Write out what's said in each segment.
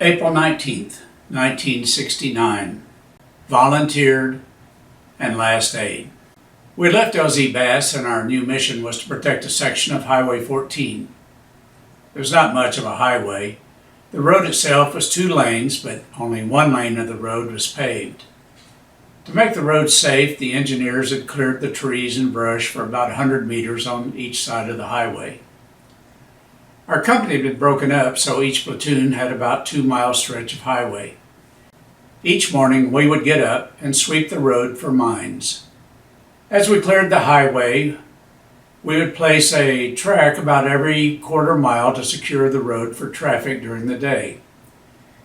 April 19th, 1969. Volunteered and last aid. We left LZ Bass and our new mission was to protect a section of Highway 14. There's not much of a highway. The road itself was 2 lanes, but only 1 lane of the road was paved. To make the road safe, the engineers had cleared the trees and brush for about 100 meters on each side of the highway. Our company had been broken up, so each platoon had about 2-mile stretch of highway. Each morning we would get up and sweep the road for mines. As we cleared the highway, we would place a track about every quarter mile to secure the road for traffic during the day.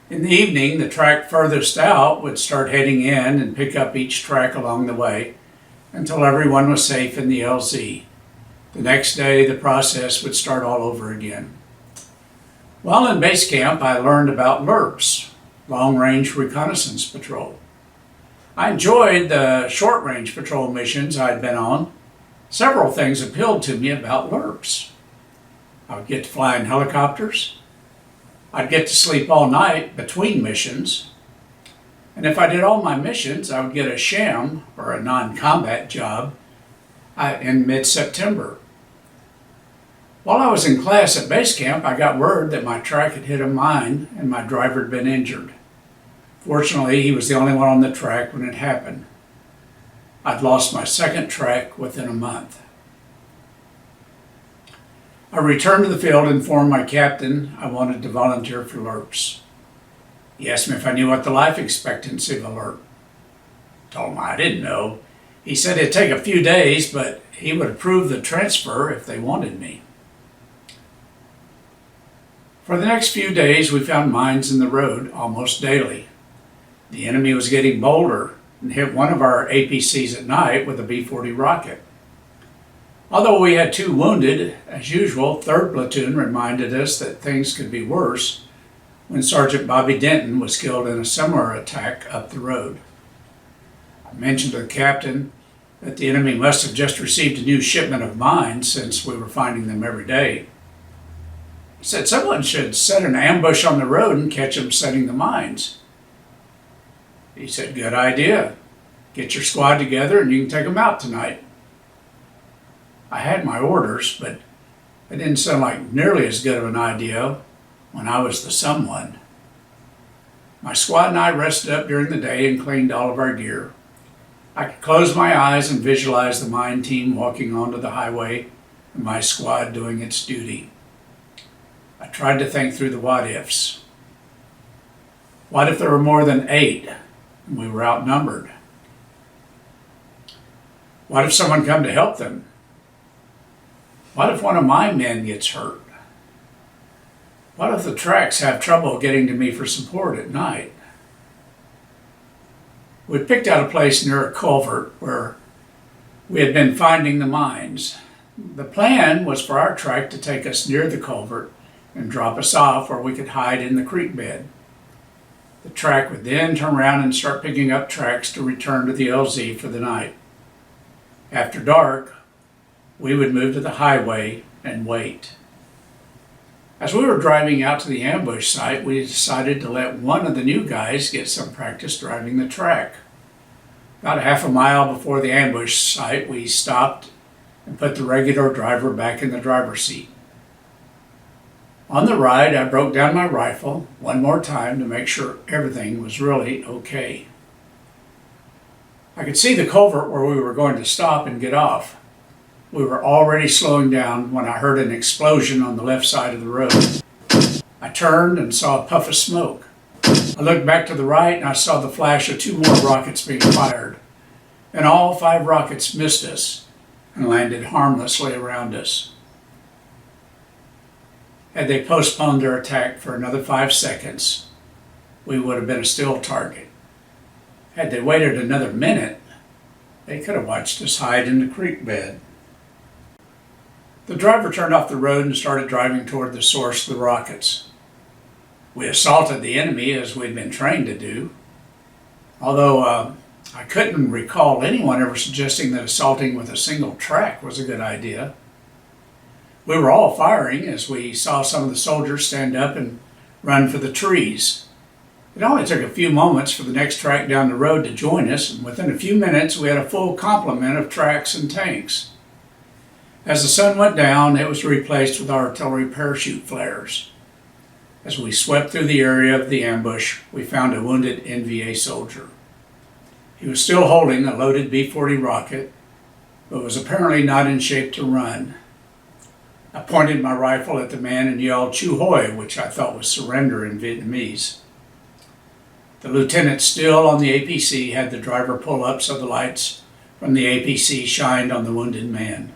In the evening, the track furthest out would start heading in and pick up each track along the way until everyone was safe in the LZ. The next day, the process would start all over again. While in base camp, I learned about LRRPs, Long Range Reconnaissance Patrol. I enjoyed the short-range patrol missions I'd been on. Several things appealed to me about LRRPs. I would get to fly in helicopters. I'd get to sleep all night between missions. And if I did all my missions, I would get a sham, or a non-combat job, in mid-September. While I was in class at base camp, I got word that my track had hit a mine and my driver had been injured. Fortunately, he was the only one on the track when it happened. I'd lost my second track within a month. I returned to the field and informed my captain I wanted to volunteer for LRRPs. He asked me if I knew what the life expectancy of a LRRP. Told him I didn't know. He said it'd take a few days, but he would approve the transfer if they wanted me. For the next few days, we found mines in the road almost daily. The enemy was getting bolder and hit one of our APCs at night with a B-40 rocket. Although we had 2 wounded, as usual, 3rd Platoon reminded us that things could be worse when Sergeant Bobby Denton was killed in a similar attack up the road. I mentioned to the captain that the enemy must have just received a new shipment of mines since we were finding them every day. He said someone should set an ambush on the road and catch them setting the mines. He said, good idea. Get your squad together and you can take them out tonight. I had my orders, but it didn't sound like nearly as good of an idea when I was the someone. My squad and I rested up during the day and cleaned all of our gear. I could close my eyes and visualize the mine team walking onto the highway and my squad doing its duty. I tried to think through the what-ifs. What if there were more than 8 and we were outnumbered? What if someone come to help them? What if one of my men gets hurt? What if the tracks have trouble getting to me for support at night? We picked out a place near a culvert where we had been finding the mines. The plan was for our track to take us near the culvert and drop us off where we could hide in the creek bed. The track would then turn around and start picking up tracks to return to the LZ for the night. After dark, we would move to the highway and wait. As we were driving out to the ambush site, we decided to let one of the new guys get some practice driving the track. About a half a mile before the ambush site, we stopped and put the regular driver back in the driver's seat. On the ride, I broke down my rifle one more time to make sure everything was really okay. I could see the culvert where we were going to stop and get off. We were already slowing down when I heard an explosion on the left side of the road. I turned and saw a puff of smoke. I looked back to the right and I saw the flash of 2 more rockets being fired. And all 5 rockets missed us and landed harmlessly around us. Had they postponed their attack for another 5 seconds, we would have been a still target. Had they waited another minute, they could have watched us hide in the creek bed. The driver turned off the road and started driving toward the source of the rockets. We assaulted the enemy as we'd been trained to do, although I couldn't recall anyone ever suggesting that assaulting with a single track was a good idea. We were all firing as we saw some of the soldiers stand up and run for the trees. It only took a few moments for the next track down the road to join us, and within a few minutes we had a full complement of tracks and tanks. As the sun went down, it was replaced with artillery parachute flares. As we swept through the area of the ambush, we found a wounded NVA soldier. He was still holding a loaded B-40 rocket, but was apparently not in shape to run. I pointed my rifle at the man and yelled "Chu Hoi," which I thought was surrender in Vietnamese. The lieutenant, still on the APC, had the driver pull up so the lights from the APC shined on the wounded man.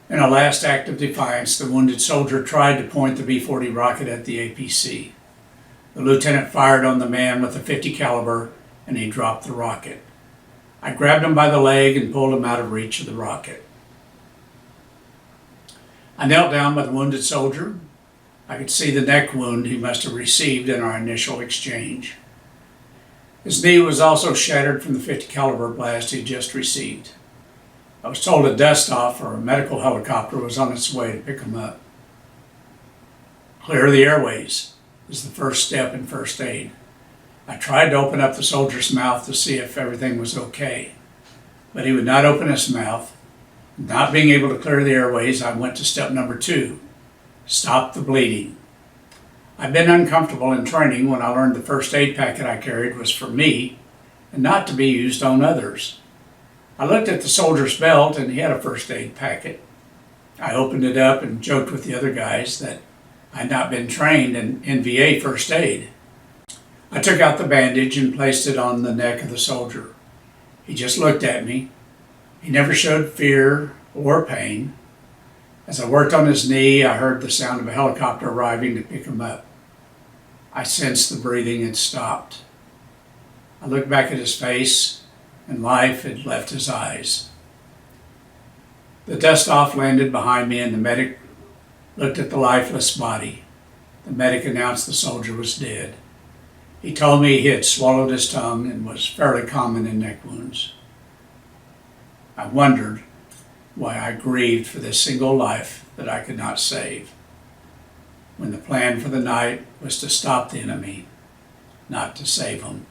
In a last act of defiance, the wounded soldier tried to point the B-40 rocket at the APC. The lieutenant fired on the man with a .50 caliber, and he dropped the rocket. I grabbed him by the leg and pulled him out of reach of the rocket. I knelt down by the wounded soldier. I could see the neck wound he must have received in our initial exchange. His knee was also shattered from the .50 caliber blast he just received. I was told a dust-off or a medical helicopter was on its way to pick him up. Clear the airways is the first step in first aid. I tried to open up the soldier's mouth to see if everything was okay, but he would not open his mouth. Not being able to clear the airways, I went to step number 2, stop the bleeding. I've been uncomfortable in training when I learned the first aid packet I carried was for me and not to be used on others. I looked at the soldier's belt and he had a first aid packet. I opened it up and joked with the other guys that I'd not been trained in NVA first aid. I took out the bandage and placed it on the neck of the soldier. He just looked at me. He never showed fear or pain. As I worked on his knee, I heard the sound of a helicopter arriving to pick him up. I sensed the breathing had stopped. I looked back at his face, and life had left his eyes. The dust-off landed behind me, and the medic looked at the lifeless body. The medic announced the soldier was dead. He told me he had swallowed his tongue and was fairly common in neck wounds. I wondered why I grieved for this single life that I could not save, when the plan for the night was to stop the enemy, not to save him.